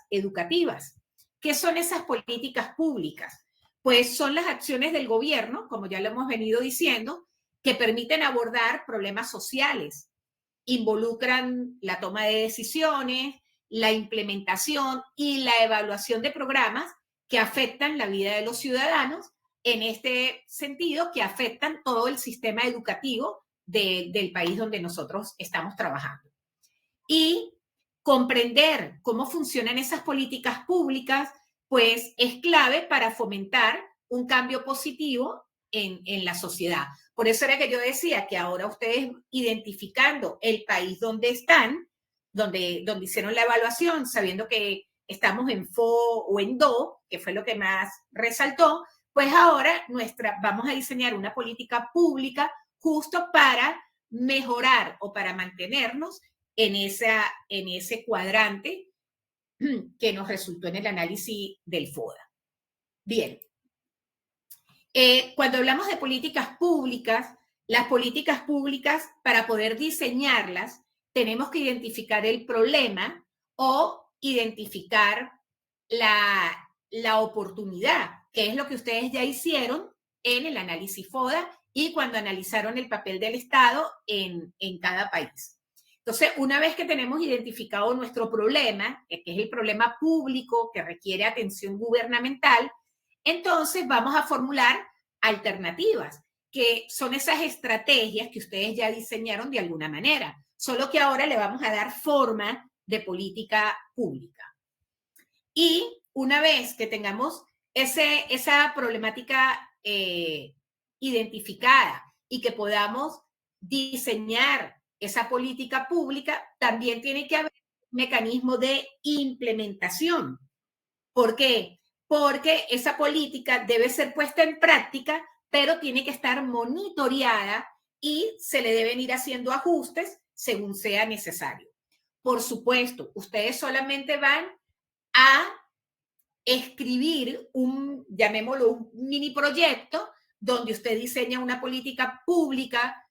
educativas. ¿Qué son esas políticas públicas? Pues son las acciones del gobierno, como ya lo hemos venido diciendo, que permiten abordar problemas sociales, involucran la toma de decisiones, la implementación y la evaluación de programas que afectan la vida de los ciudadanos, en este sentido, que afectan todo el sistema educativo del país donde nosotros estamos trabajando. Y comprender cómo funcionan esas políticas públicas, pues es clave para fomentar un cambio positivo en la sociedad. Por eso era que yo decía que ahora ustedes identificando el país donde están, donde hicieron la evaluación, sabiendo que estamos en FO o en DO, que fue lo que más resaltó, pues ahora vamos a diseñar una política pública justo para mejorar o para mantenernos en ese cuadrante que nos resultó en el análisis del FODA. Bien. Cuando hablamos de políticas públicas, las políticas públicas, para poder diseñarlas, tenemos que identificar el problema o identificar la oportunidad, que es lo que ustedes ya hicieron en el análisis FODA y cuando analizaron el papel del Estado en cada país. Entonces, una vez que tenemos identificado nuestro problema, que es el problema público que requiere atención gubernamental, entonces vamos a formular alternativas, que son esas estrategias que ustedes ya diseñaron de alguna manera, solo que ahora le vamos a dar forma de política pública. Y una vez que tengamos esa problemática identificada y que podamos diseñar esa política pública, también tiene que haber un mecanismo de implementación. ¿Por qué? Porque esa política debe ser puesta en práctica, pero tiene que estar monitoreada y se le deben ir haciendo ajustes según sea necesario. Por supuesto, ustedes solamente van a escribir llamémoslo, un mini proyecto donde usted diseña una política pública,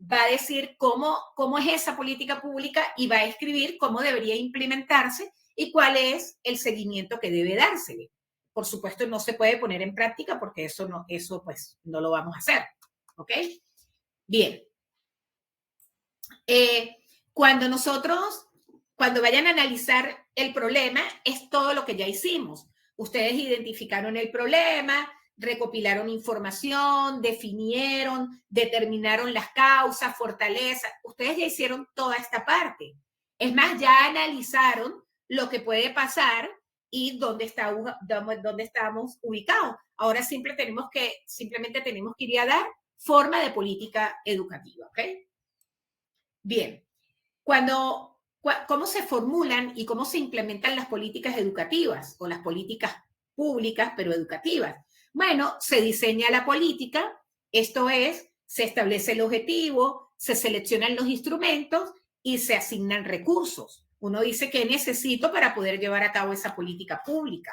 va a decir cómo es esa política pública y va a escribir cómo debería implementarse y cuál es el seguimiento que debe dársele. Por supuesto, no se puede poner en práctica porque eso pues no lo vamos a hacer. ¿Ok? Bien. Cuando vayan a analizar el problema, es todo lo que ya hicimos. Ustedes identificaron el problema, recopilaron información, definieron, determinaron las causas, fortalezas. Ustedes ya hicieron toda esta parte. Es más, ya analizaron lo que puede pasar y dónde estamos ubicados. Ahora simplemente tenemos que ir a dar forma de política educativa. ¿Ok? Bien. ¿Cómo se formulan y cómo se implementan las políticas educativas o las políticas públicas pero educativas? Bueno, se diseña la política, esto es, se establece el objetivo, se seleccionan los instrumentos y se asignan recursos. Uno dice qué necesito para poder llevar a cabo esa política pública.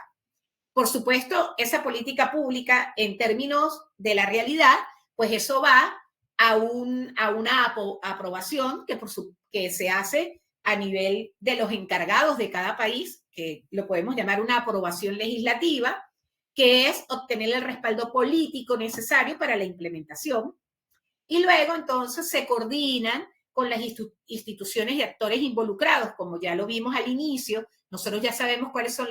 Por supuesto, esa política pública en términos de la realidad, pues eso va a una aprobación que se hace a nivel de los encargados de cada país, que lo podemos llamar una aprobación legislativa, que es obtener el respaldo político necesario para la implementación. Y luego entonces se coordinan con las instituciones y actores involucrados, como ya lo vimos al inicio. Nosotros ya sabemos cuáles son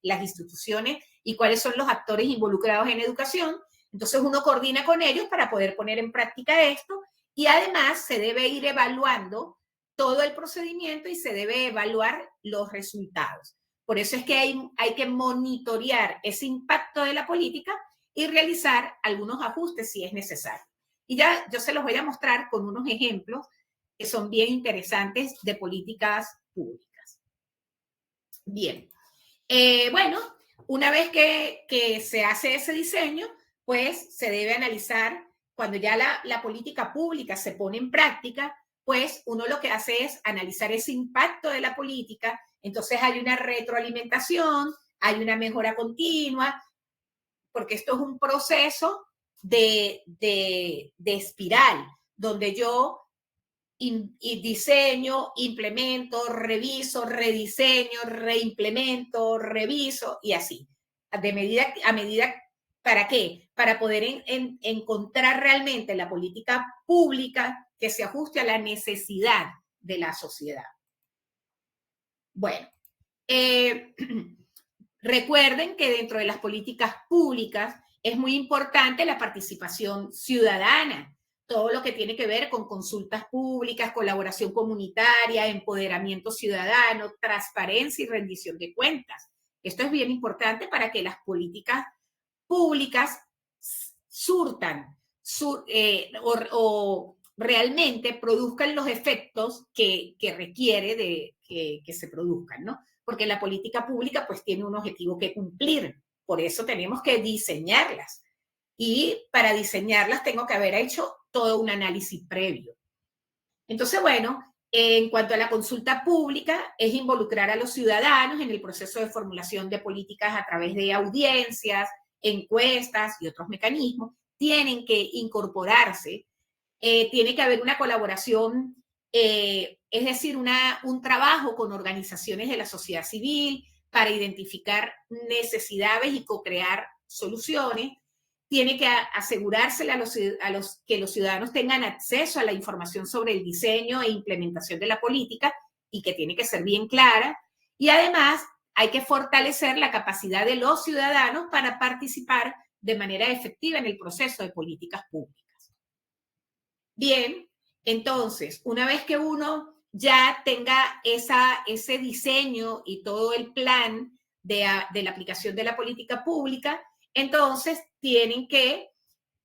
las instituciones y cuáles son los actores involucrados en educación. Entonces uno coordina con ellos para poder poner en práctica esto y además se debe ir evaluando todo el procedimiento y se debe evaluar los resultados. Por eso es que hay que monitorear ese impacto de la política y realizar algunos ajustes si es necesario. Y ya yo se los voy a mostrar con unos ejemplos que son bien interesantes de políticas públicas. Bien. Bueno, una vez que se hace ese diseño, pues se debe analizar, cuando ya la política pública se pone en práctica, pues uno lo que hace es analizar ese impacto de la política, entonces hay una retroalimentación, hay una mejora continua, porque esto es un proceso de espiral, donde yo y diseño, implemento, reviso, rediseño, reimplemento, reviso y así. De medida a medida, ¿para qué? Para poder encontrar realmente la política pública que se ajuste a la necesidad de la sociedad. Bueno, recuerden que dentro de las políticas públicas es muy importante la participación ciudadana, todo lo que tiene que ver con consultas públicas, colaboración comunitaria, empoderamiento ciudadano, transparencia y rendición de cuentas. Esto es bien importante para que las políticas públicas surtan o realmente produzcan los efectos que requiere de que se produzcan, ¿no? Porque la política pública pues tiene un objetivo que cumplir, por eso tenemos que diseñarlas. Y para diseñarlas tengo que haber hecho todo un análisis previo. Entonces, bueno, en cuanto a la consulta pública, es involucrar a los ciudadanos en el proceso de formulación de políticas a través de audiencias, encuestas y otros mecanismos. Tienen que incorporarse, tiene que haber una colaboración, es decir, un trabajo con organizaciones de la sociedad civil para identificar necesidades y co-crear soluciones. Tiene que asegurársele que los ciudadanos tengan acceso a la información sobre el diseño e implementación de la política y que tiene que ser bien clara. Y además hay que fortalecer la capacidad de los ciudadanos para participar de manera efectiva en el proceso de políticas públicas. Bien, entonces, una vez que uno ya tenga ese diseño y todo el plan de la aplicación de la política pública, entonces tienen que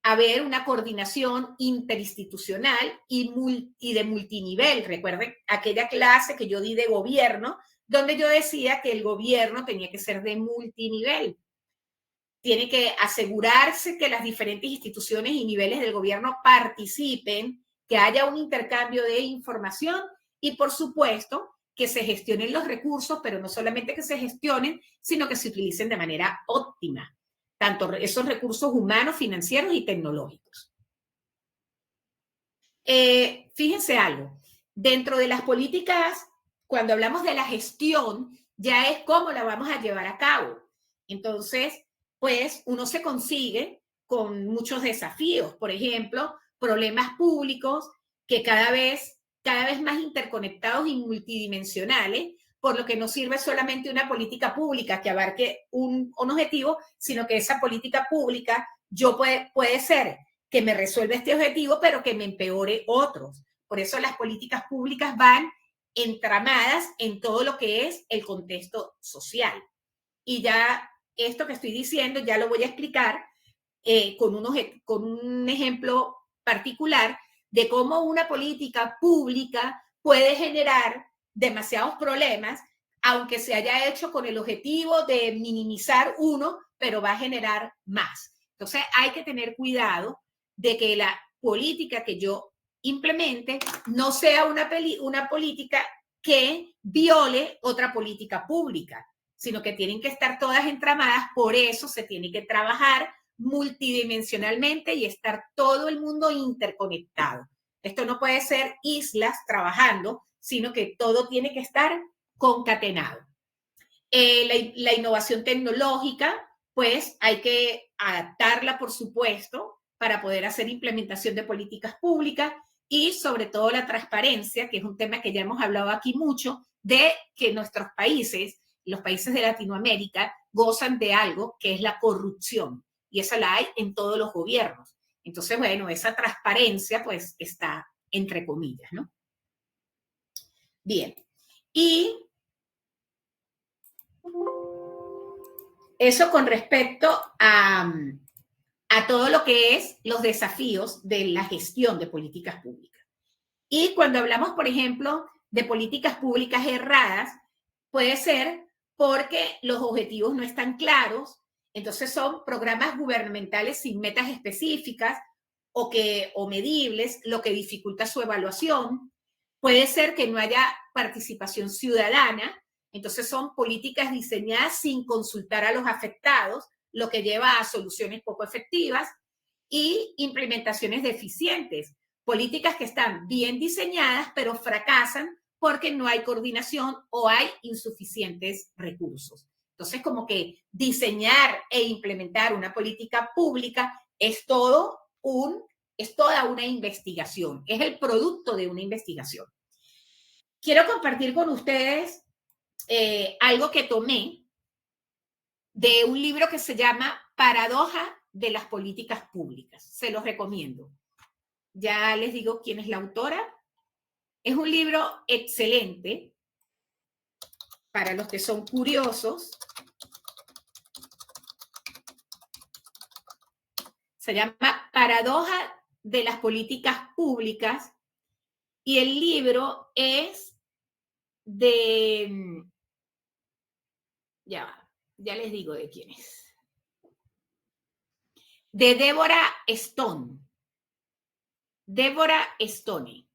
haber una coordinación interinstitucional y de multinivel. Recuerden aquella clase que yo di de gobierno, donde yo decía que el gobierno tenía que ser de multinivel. Tiene que asegurarse que las diferentes instituciones y niveles del gobierno participen, que haya un intercambio de información y, por supuesto, que se gestionen los recursos, pero no solamente que se gestionen, sino que se utilicen de manera óptima, tanto esos recursos humanos, financieros y tecnológicos. Fíjense algo, dentro de las políticas, cuando hablamos de la gestión, ya es cómo la vamos a llevar a cabo. Entonces, pues uno se consigue con muchos desafíos, por ejemplo, problemas públicos que cada vez más interconectados y multidimensionales, por lo que no sirve solamente una política pública que abarque un objetivo, sino que esa política pública puede ser que me resuelva este objetivo, pero que me empeore otros. Por eso las políticas públicas van entramadas en todo lo que es el contexto social. Y ya esto que estoy diciendo ya lo voy a explicar con un ejemplo particular de cómo una política pública puede generar demasiados problemas, aunque se haya hecho con el objetivo de minimizar uno, pero va a generar más. Entonces hay que tener cuidado de que la política que yo implemente no sea una política que viole otra política pública, sino que tienen que estar todas entramadas. Por eso se tiene que trabajar multidimensionalmente y estar todo el mundo interconectado. Esto no puede ser islas trabajando, sino que todo tiene que estar concatenado. La innovación tecnológica, pues hay que adaptarla, por supuesto, para poder hacer implementación de políticas públicas y sobre todo la transparencia, que es un tema que ya hemos hablado aquí mucho, de que nuestros países, los países de Latinoamérica, gozan de algo que es la corrupción, y esa la hay en todos los gobiernos. Entonces, bueno, esa transparencia pues está entre comillas, ¿no? Bien, y eso con respecto a todo lo que es los desafíos de la gestión de políticas públicas. Y cuando hablamos, por ejemplo, de políticas públicas erradas, puede ser porque los objetivos no están claros, entonces son programas gubernamentales sin metas específicas o medibles, lo que dificulta su evaluación. Puede ser que no haya participación ciudadana, entonces son políticas diseñadas sin consultar a los afectados, lo que lleva a soluciones poco efectivas y implementaciones deficientes, políticas que están bien diseñadas, pero fracasan porque no hay coordinación o hay insuficientes recursos. Entonces, como que diseñar e implementar una política pública es toda una investigación, es el producto de una investigación. Quiero compartir con ustedes algo que tomé de un libro que se llama Paradoja de las políticas públicas. Se los recomiendo. Ya les digo quién es la autora. Es un libro excelente para los que son curiosos. Se llama Paradoja de las políticas públicas y el libro es de... Ya les digo de quién es. De Deborah Stone. Deborah Stone.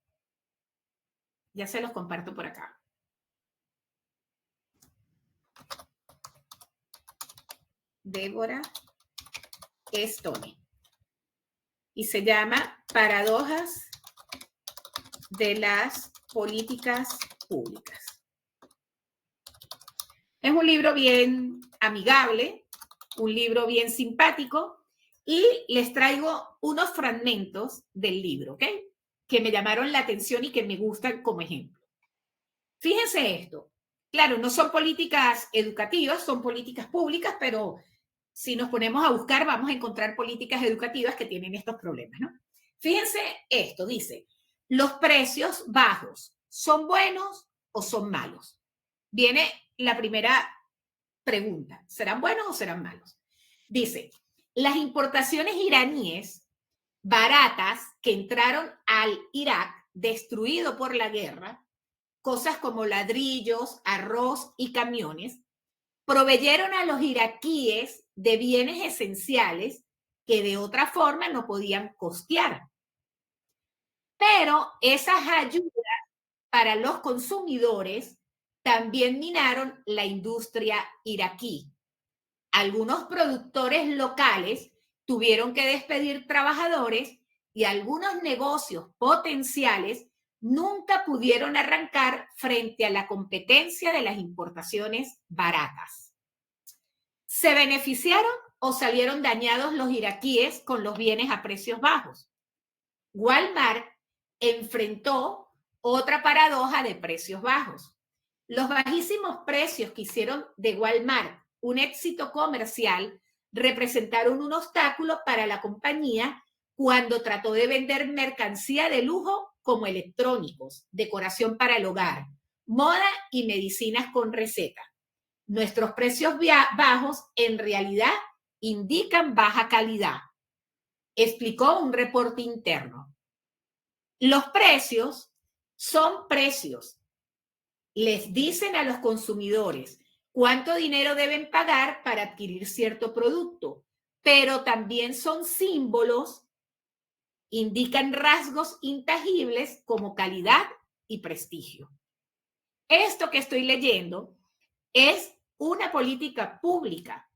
Ya se los comparto por acá. Deborah Stone. Y se llama Paradojas de las políticas públicas. Es un libro bien amigable, un libro bien simpático, y les traigo unos fragmentos del libro, ¿ok? Que me llamaron la atención y que me gustan como ejemplo. Fíjense esto. Claro, no son políticas educativas, son políticas públicas, pero si nos ponemos a buscar, vamos a encontrar políticas educativas que tienen estos problemas, ¿no? Fíjense esto, dice, ¿los precios bajos son buenos o son malos? Viene la primera pregunta, ¿serán buenos o serán malos? Dice, las importaciones iraníes baratas que entraron al Irak, destruido por la guerra, cosas como ladrillos, arroz y camiones, proveyeron a los iraquíes de bienes esenciales que de otra forma no podían costear. Pero esas ayudas para los consumidores también minaron la industria iraquí. Algunos productores locales tuvieron que despedir trabajadores y algunos negocios potenciales nunca pudieron arrancar frente a la competencia de las importaciones baratas. ¿Se beneficiaron o salieron dañados los iraquíes con los bienes a precios bajos? Walmart enfrentó otra paradoja de precios bajos. Los bajísimos precios que hicieron de Walmart un éxito comercial representaron un obstáculo para la compañía cuando trató de vender mercancía de lujo como electrónicos, decoración para el hogar, moda y medicinas con receta. Nuestros precios bajos en realidad indican baja calidad, explicó un reporte interno. Los precios son precios. Les dicen a los consumidores cuánto dinero deben pagar para adquirir cierto producto, pero también son símbolos, indican rasgos intangibles como calidad y prestigio. Esto que estoy leyendo es una política pública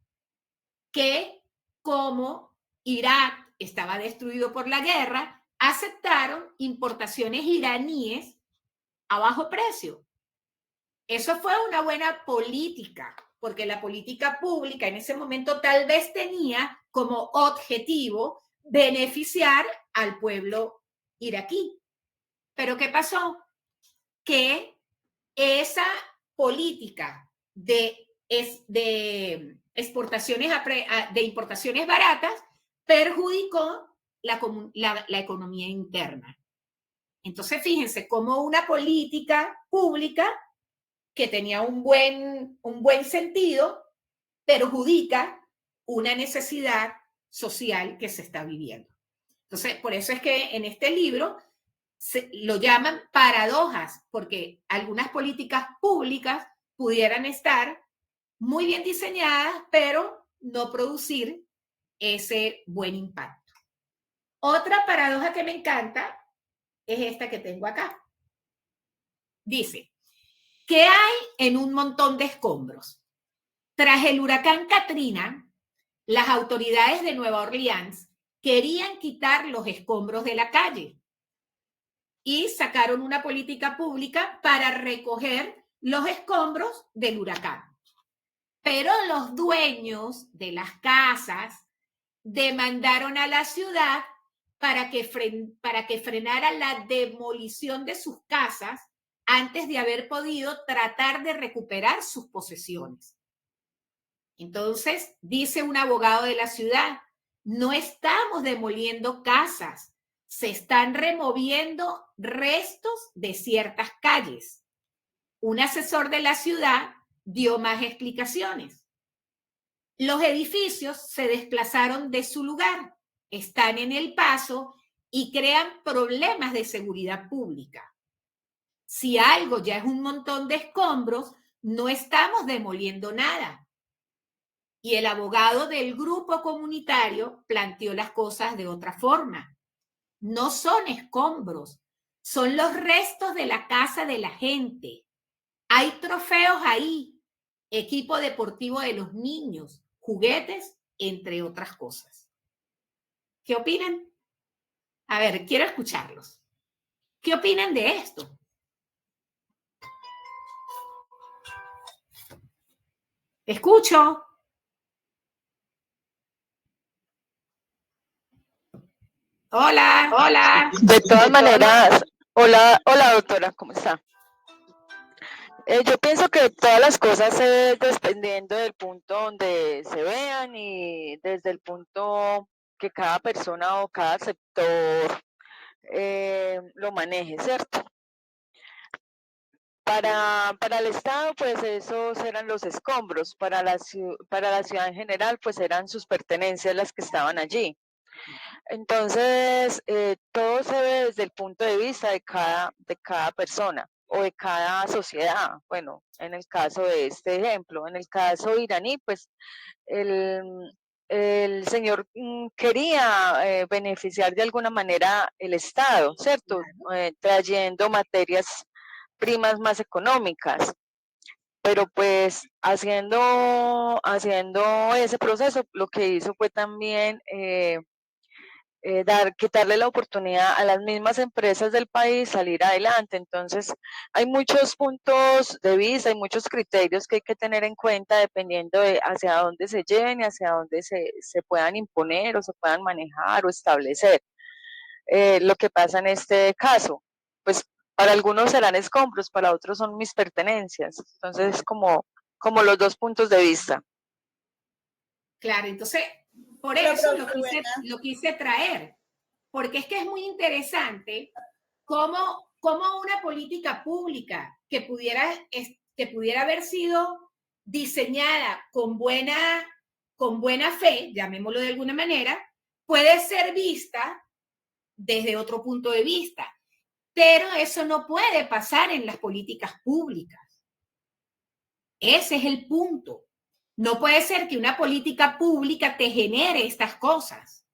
que, como Irak estaba destruido por la guerra, aceptaron importaciones iraníes a bajo precio. Eso fue una buena política, porque la política pública en ese momento tal vez tenía como objetivo beneficiar al pueblo iraquí. Pero ¿qué pasó? Que esa política de exportaciones de importaciones baratas perjudicó la economía interna. Entonces, fíjense cómo una política pública que tenía un buen sentido perjudica una necesidad social que se está viviendo. Entonces, por eso es que en este libro lo llaman paradojas, porque algunas políticas públicas pudieran estar muy bien diseñadas, pero no producir ese buen impacto. Otra paradoja que me encanta es esta que tengo acá. Dice, ¿qué hay en un montón de escombros? Tras el huracán Katrina, las autoridades de Nueva Orleans querían quitar los escombros de la calle, y sacaron una política pública para recoger los escombros del huracán. Pero los dueños de las casas demandaron a la ciudad para que frenara la demolición de sus casas antes de haber podido tratar de recuperar sus posesiones. Entonces, dice un abogado de la ciudad, no estamos demoliendo casas, se están removiendo restos de ciertas calles. Un asesor de la ciudad dio más explicaciones. Los edificios se desplazaron de su lugar, están en el paso y crean problemas de seguridad pública. Si algo ya es un montón de escombros, no estamos demoliendo nada. Y el abogado del grupo comunitario planteó las cosas de otra forma. No son escombros, son los restos de la casa de la gente. Hay trofeos ahí, equipo deportivo de los niños, juguetes, entre otras cosas. ¿Qué opinan? A ver, quiero escucharlos. ¿Qué opinan de esto? Escucho. Hola. Hola. De todas maneras, hola doctora, ¿cómo está? Yo pienso que todas las cosas es dependiendo del punto donde se vean y desde el punto que cada persona o cada sector lo maneje, ¿cierto? Para el Estado, pues esos eran los escombros, para la ciudad en general, pues eran sus pertenencias las que estaban allí. Entonces, todo se ve desde el punto de vista de cada persona o de cada sociedad. Bueno, en el caso de este ejemplo, en el caso iraní, pues el señor quería beneficiar de alguna manera el Estado, ¿cierto? Trayendo materias primas más económicas. Pero pues haciendo ese proceso, lo que hizo fue también quitarle la oportunidad a las mismas empresas del país salir adelante. Entonces, hay muchos puntos de vista, hay muchos criterios que hay que tener en cuenta dependiendo de hacia dónde se lleven y hacia dónde se puedan imponer o se puedan manejar o establecer. Lo que pasa en este caso, pues para algunos serán escombros, para otros son mis pertenencias. Entonces, como los dos puntos de vista. Claro, entonces, por eso lo quise traer, porque es que es muy interesante cómo una política pública que pudiera haber sido diseñada con buena fe, llamémoslo de alguna manera, puede ser vista desde otro punto de vista. Pero eso no puede pasar en las políticas públicas. Ese es el punto. No puede ser que una política pública te genere estas cosas,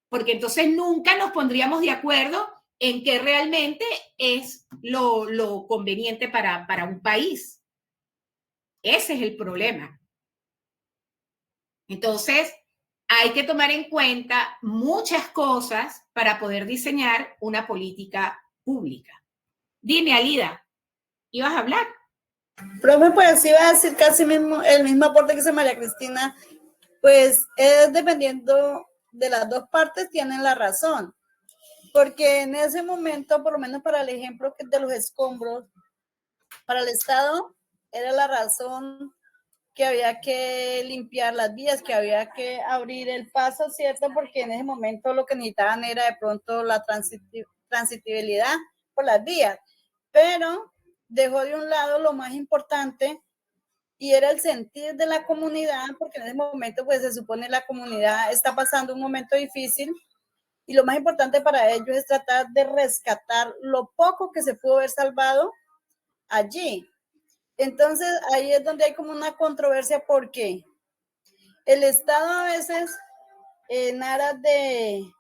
porque entonces nunca nos pondríamos de acuerdo en qué realmente es lo conveniente para un país. Ese es el problema. Entonces, hay que tomar en cuenta muchas cosas para poder diseñar una política pública. Dime, Alida, ¿ibas a hablar? Profe, pues iba a decir casi el mismo aporte que hizo María Cristina, pues es dependiendo de las dos partes, tienen la razón, porque en ese momento, por lo menos para el ejemplo de los escombros, para el Estado era la razón que había que limpiar las vías, que había que abrir el paso, ¿cierto? Porque en ese momento lo que necesitaban era de pronto la transitibilidad por las vías, pero dejó de un lado lo más importante y era el sentir de la comunidad, porque en ese momento pues se supone la comunidad está pasando un momento difícil y lo más importante para ellos es tratar de rescatar lo poco que se pudo haber salvado allí. Entonces ahí es donde hay como una controversia porque el Estado a veces en aras de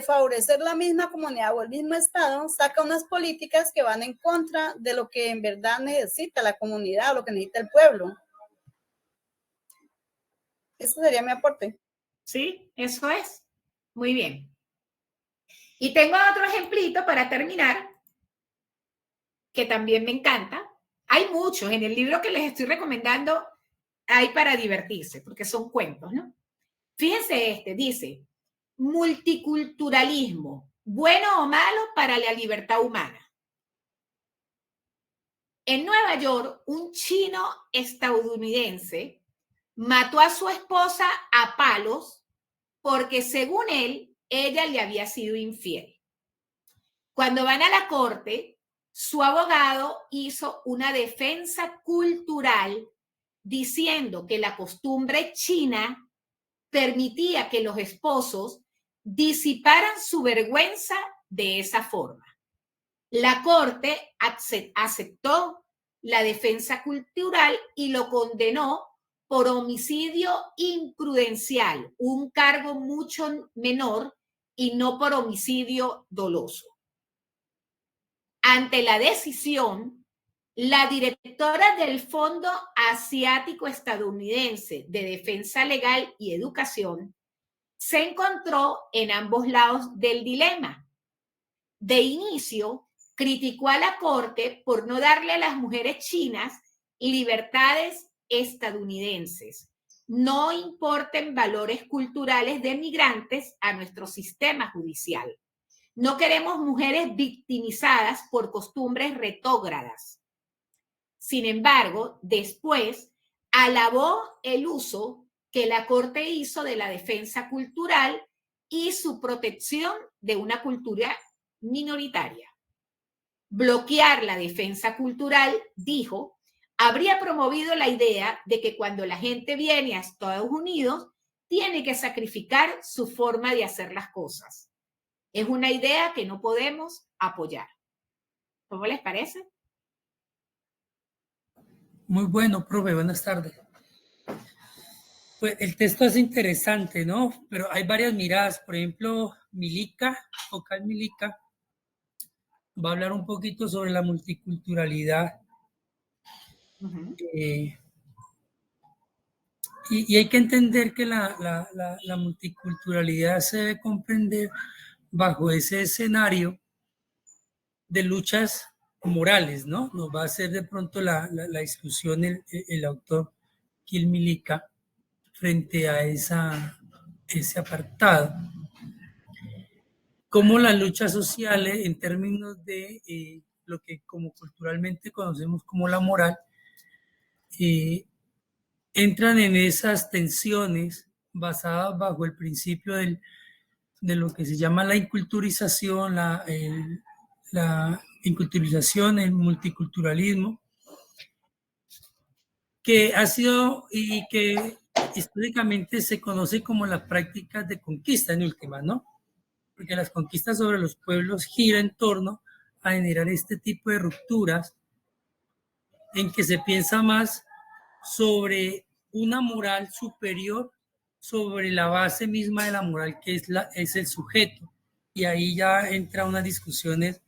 favorecer la misma comunidad o el mismo Estado, saca unas políticas que van en contra de lo que en verdad necesita la comunidad o lo que necesita el pueblo. Ese sería mi aporte. Sí, eso es. Muy bien. Y tengo otro ejemplito para terminar, que también me encanta. Hay muchos, en el libro que les estoy recomendando hay para divertirse, porque son cuentos, ¿no? Fíjense dice, multiculturalismo, bueno o malo para la libertad humana. En Nueva York, un chino estadounidense mató a su esposa a palos porque, según él, ella le había sido infiel. Cuando van a la corte, su abogado hizo una defensa cultural diciendo que la costumbre china permitía que los esposos disiparan su vergüenza de esa forma. La corte aceptó la defensa cultural y lo condenó por homicidio imprudencial, un cargo mucho menor y no por homicidio doloso. Ante la decisión, la directora del Fondo Asiático Estadounidense de Defensa Legal y Educación se encontró en ambos lados del dilema. De inicio, criticó a la corte por no darle a las mujeres chinas libertades estadounidenses. No importen valores culturales de migrantes a nuestro sistema judicial. No queremos mujeres victimizadas por costumbres retrógradas. Sin embargo, después alabó el uso que la Corte hizo de la defensa cultural y su protección de una cultura minoritaria. Bloquear la defensa cultural, dijo, habría promovido la idea de que cuando la gente viene a Estados Unidos, tiene que sacrificar su forma de hacer las cosas. Es una idea que no podemos apoyar. ¿Cómo les parece? Muy bueno, profe, buenas tardes. Pues el texto es interesante, ¿no? Pero hay varias miradas. Por ejemplo, Milica, Ocal Milica, va a hablar un poquito sobre la multiculturalidad. Y hay que entender que la multiculturalidad se debe comprender bajo ese escenario de luchas morales, ¿no? Nos va a hacer de pronto la discusión el autor Gil Milica frente a ese apartado. Cómo las luchas sociales en términos de lo que como culturalmente conocemos como la moral, entran en esas tensiones basadas bajo el principio de lo que se llama la inculturización, la inculturización, el multiculturalismo, que ha sido y que históricamente se conoce como las prácticas de conquista en última, ¿no? Porque las conquistas sobre los pueblos giran en torno a generar este tipo de rupturas en que se piensa más sobre una moral superior sobre la base misma de la moral que es el sujeto. Y ahí ya entra unas discusiones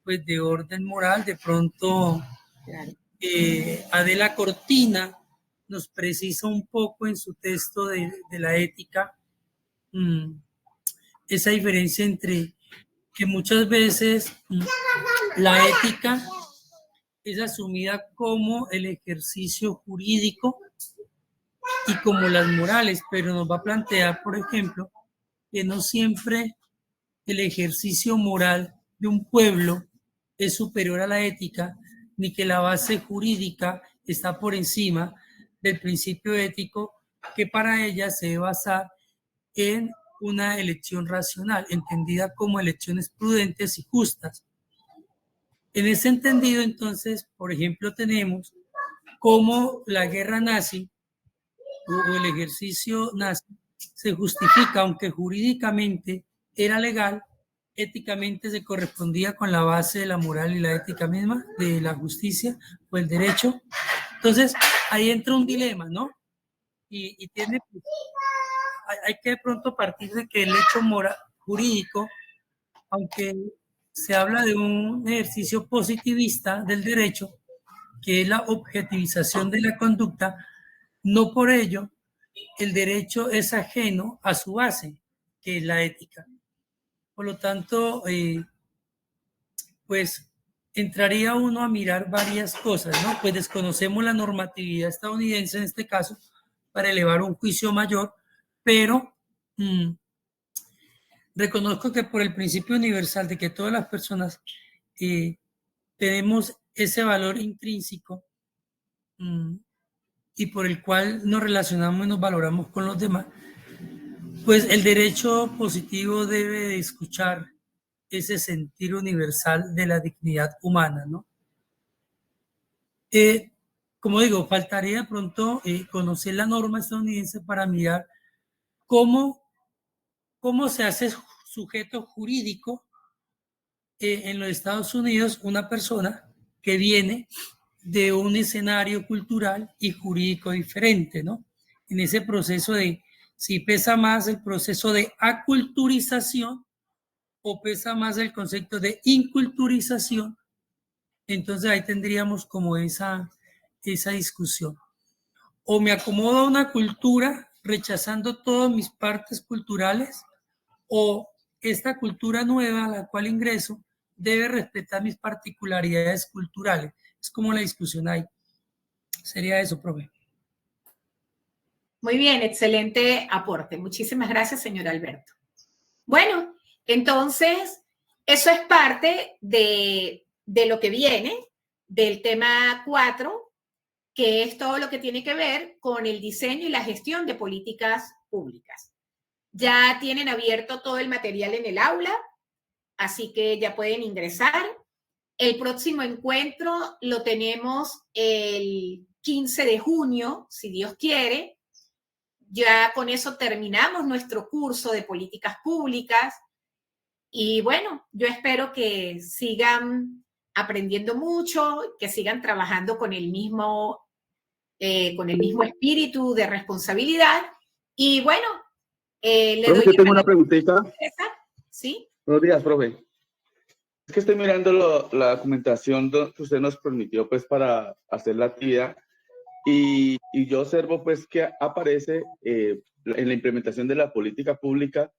pues de orden moral. De pronto Adela Cortina nos precisa un poco en su texto de la ética esa diferencia entre que muchas veces la ética es asumida como el ejercicio jurídico y como las morales, pero nos va a plantear, por ejemplo, que no siempre el ejercicio moral de un pueblo es superior a la ética, ni que la base jurídica está por encima del principio ético que para ella se debe basar en una elección racional, entendida como elecciones prudentes y justas. En ese entendido, entonces, por ejemplo, tenemos cómo la guerra nazi o el ejercicio nazi se justifica, aunque jurídicamente era legal, éticamente se correspondía con la base de la moral y la ética misma, de la justicia o el derecho. Entonces, ahí entra un dilema, ¿no? Y tiene, hay que de pronto partir de que el hecho moral, jurídico, aunque se habla de un ejercicio positivista del derecho, que es la objetivización de la conducta, no por ello el derecho es ajeno a su base, que es la ética. Por lo tanto, pues entraría uno a mirar varias cosas, ¿no? Pues desconocemos la normatividad estadounidense en este caso para elevar un juicio mayor, pero reconozco que por el principio universal de que todas las personas tenemos ese valor intrínseco y por el cual nos relacionamos y nos valoramos con los demás, pues el derecho positivo debe de escuchar ese sentir universal de la dignidad humana, ¿no? Como digo, faltaría de pronto conocer la norma estadounidense para mirar cómo se hace sujeto jurídico en los Estados Unidos una persona que viene de un escenario cultural y jurídico diferente, ¿no? En ese proceso de si pesa más el proceso de aculturización o pesa más el concepto de inculturización, entonces ahí tendríamos como esa discusión. O me acomodo a una cultura rechazando todas mis partes culturales, o esta cultura nueva a la cual ingreso debe respetar mis particularidades culturales. Es como la discusión ahí. Sería eso, profe. Muy bien, excelente aporte. Muchísimas gracias, señor Alberto. Bueno, entonces, eso es parte de lo que viene del tema 4, que es todo lo que tiene que ver con el diseño y la gestión de políticas públicas. Ya tienen abierto todo el material en el aula, así que ya pueden ingresar. El próximo encuentro lo tenemos el 15 de junio, si Dios quiere. Ya con eso terminamos nuestro curso de políticas públicas. Y bueno, yo espero que sigan aprendiendo mucho, que sigan trabajando con el mismo espíritu de responsabilidad. Y bueno, le profe, doy... yo tengo una preguntita. ¿Sí? Buenos días, profe. Es que estoy mirando la documentación que usted nos permitió pues para hacer la actividad y yo observo pues que aparece en la implementación de la política pública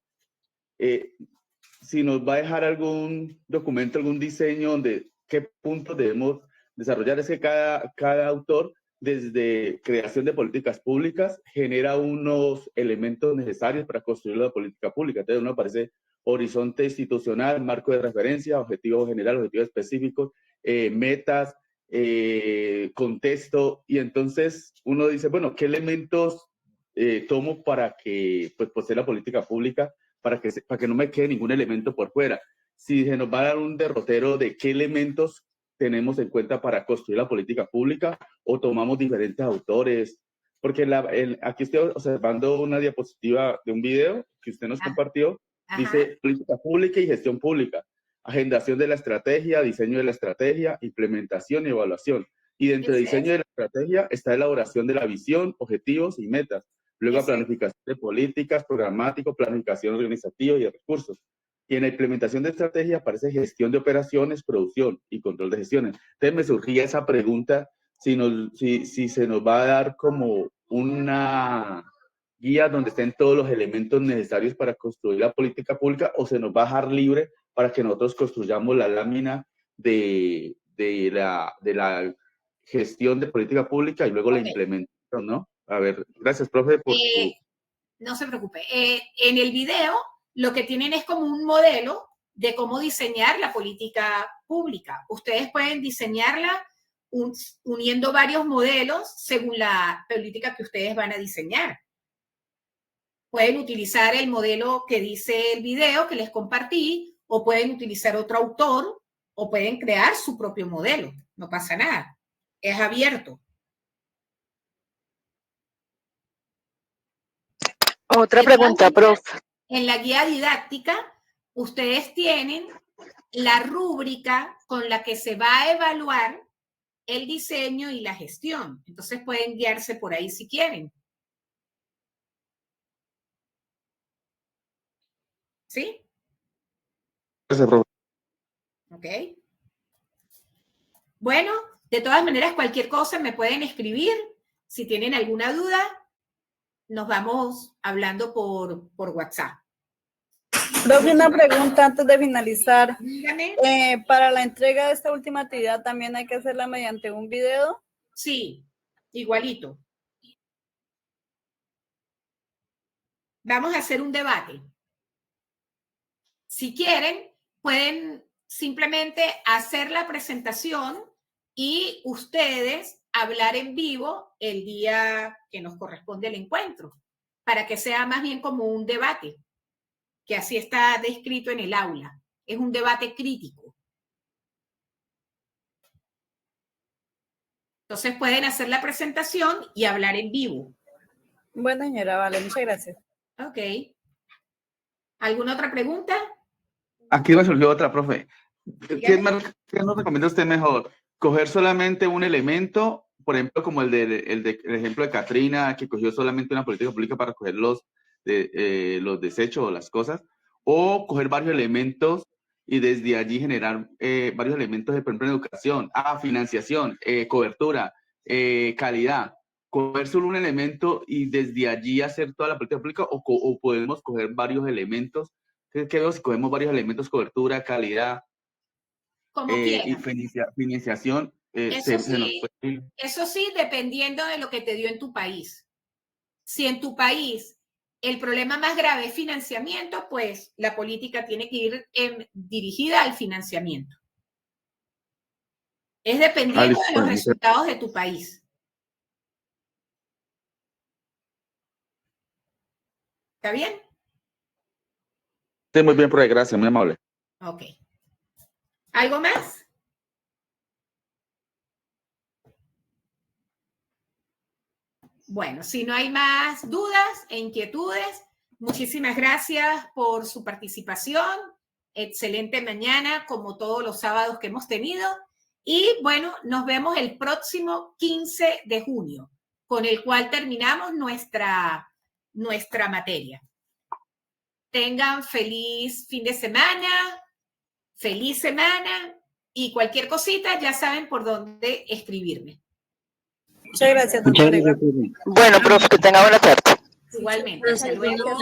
si nos va a dejar algún documento, algún diseño donde qué puntos debemos desarrollar. Es que cada autor desde creación de políticas públicas genera unos elementos necesarios para construir la política pública. Entonces uno aparece horizonte institucional, marco de referencia, objetivo general, objetivo específico, metas, contexto, y entonces uno dice, bueno, ¿qué elementos tomo para que pues sea la política pública, para que no me quede ningún elemento por fuera? Si se nos va a dar un derrotero de qué elementos tenemos en cuenta para construir la política pública, o tomamos diferentes autores, porque aquí estoy observando una diapositiva de un video que usted nos compartió. Dice política pública y gestión pública, agendación de la estrategia, diseño de la estrategia, implementación y evaluación. Y dentro del diseño de la estrategia está elaboración de la visión, objetivos y metas. Luego planificación de políticas, programático, planificación organizativa y de recursos. Y en la implementación de estrategia aparece gestión de operaciones, producción y control de gestiones. Entonces me surgía esa pregunta, si se nos va a dar como una guía donde estén todos los elementos necesarios para construir la política pública, o se nos va a dejar libre para que nosotros construyamos la lámina de la gestión de política pública y luego la implementación, ¿no? A ver, gracias, profe, por su... No se preocupe. En el video lo que tienen es como un modelo de cómo diseñar la política pública. Ustedes pueden diseñarla uniendo varios modelos según la política que ustedes van a diseñar. Pueden utilizar el modelo que dice el video que les compartí, o pueden utilizar otro autor, o pueden crear su propio modelo. No pasa nada. Es abierto. Otra pregunta, profe. En la guía didáctica, ustedes tienen la rúbrica con la que se va a evaluar el diseño y la gestión. Entonces pueden guiarse por ahí si quieren. ¿Sí? Gracias, profe. Ok. Bueno, de todas maneras, cualquier cosa me pueden escribir. Si tienen alguna duda, nos vamos hablando por WhatsApp. Profe, una pregunta antes de finalizar. Dígame. Para la entrega de esta última actividad también hay que hacerla mediante un video. Sí, igualito. Vamos a hacer un debate. Si quieren, pueden simplemente hacer la presentación y ustedes hablar en vivo el día que nos corresponde el encuentro, para que sea más bien como un debate, que así está descrito en el aula. Es un debate crítico. Entonces pueden hacer la presentación y hablar en vivo. Bueno, señora, vale, muchas gracias. Ok. ¿Alguna otra pregunta? Aquí me surgió otra, profe. ¿Qué nos recomienda usted mejor? ¿Coger solamente un elemento, por ejemplo, como el ejemplo de Katrina, que cogió solamente una política pública para coger los desechos o las cosas? ¿O coger varios elementos y desde allí generar varios elementos de, por ejemplo, en educación, financiación, cobertura, calidad? ¿Coger solo un elemento y desde allí hacer toda la política pública o podemos coger varios elementos? ¿Qué veo si cogemos varios elementos, cobertura, calidad Como y quieran. financiación? Eso sí, dependiendo de lo que te dio en tu país. Si en tu país el problema más grave es financiamiento, pues la política tiene que ir dirigida al financiamiento. Es dependiendo de los resultados de tu país. ¿Está bien? Sí, muy bien, profe, gracias, muy amable. Ok. ¿Algo más? Bueno, si no hay más dudas e inquietudes, muchísimas gracias por su participación. Excelente mañana, como todos los sábados que hemos tenido. Y bueno, nos vemos el próximo 15 de junio, con el cual terminamos nuestra materia. Tengan feliz fin de semana, feliz semana y cualquier cosita ya saben por dónde escribirme. Muchas gracias. Bueno, profe, que tenga buena tarde. Igualmente. Hasta luego.